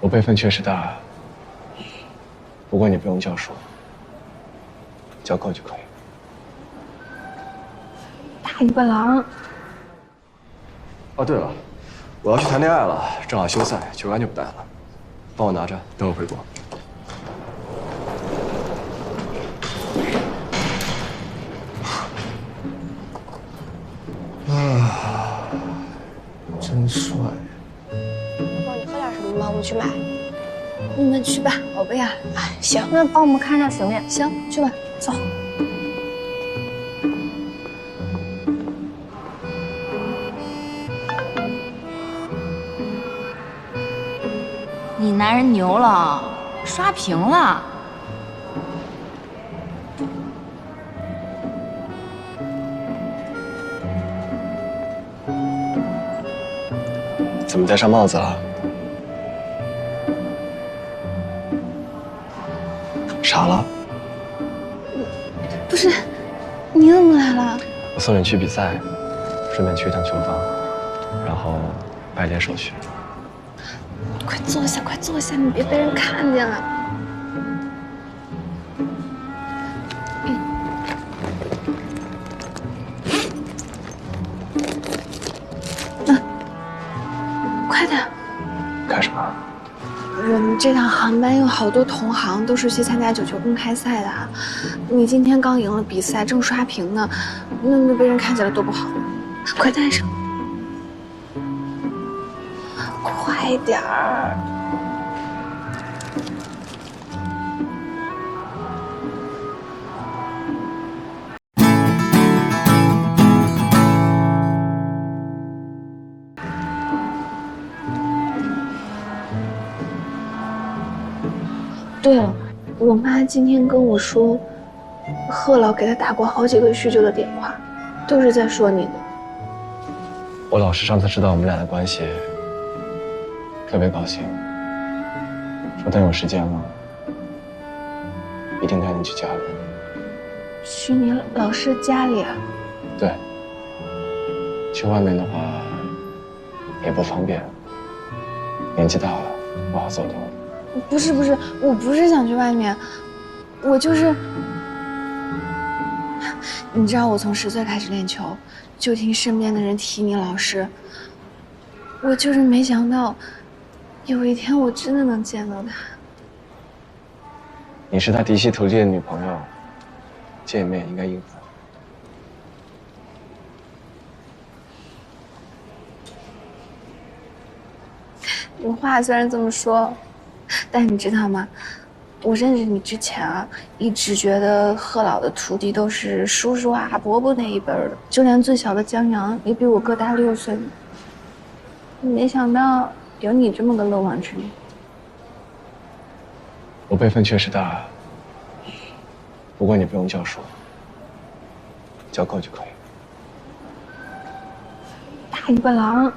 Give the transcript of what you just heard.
我辈分确实大，不过你不用叫叔，叫哥就可以。大尾巴狼。哦，对了，我要去谈恋爱了，正好休赛，球杆就不带了，帮我拿着，等我回国。啊，真帅！帮你喝点什么吗？我去买。你们去吧，宝贝啊。哎，行，那帮我们看上行李。行，去吧，走。你男人牛了，刷屏了。怎么戴上帽子了？傻了？不是，你怎么来了？我送你去比赛，顺便去一趟球房，然后办点手续。快坐下，快坐下，你别被人看见了。快点。干什么？我们这趟航班有好多同行都是去参加九球公开赛的，你今天刚赢了比赛，正刷屏呢，那被人看见了多不好。快带上，快点儿。对了，我妈今天跟我说，贺老给她打过好几个叙旧的电话，都是在说你的。我老师上次知道我们俩的关系，特别高兴，说等有时间了，一定带你去家里。去你老师家里啊？对，去外面的话也不方便，年纪大了不好走动。不是，我不是想去外面，我就是，你知道我从10岁开始练球，就听身边的人提你老师，我就是没想到，有一天我真的能见到他。你是他嫡系徒弟的女朋友，见面应该应付。你话虽然这么说，但你知道吗？我认识你之前啊，一直觉得贺老的徒弟都是叔叔啊、伯伯那一辈的，就连最小的江阳也比我哥大6岁。没想到有你这么个漏网之鱼。我辈分确实大，不过你不用叫叔，叫哥就可以。大尾巴狼。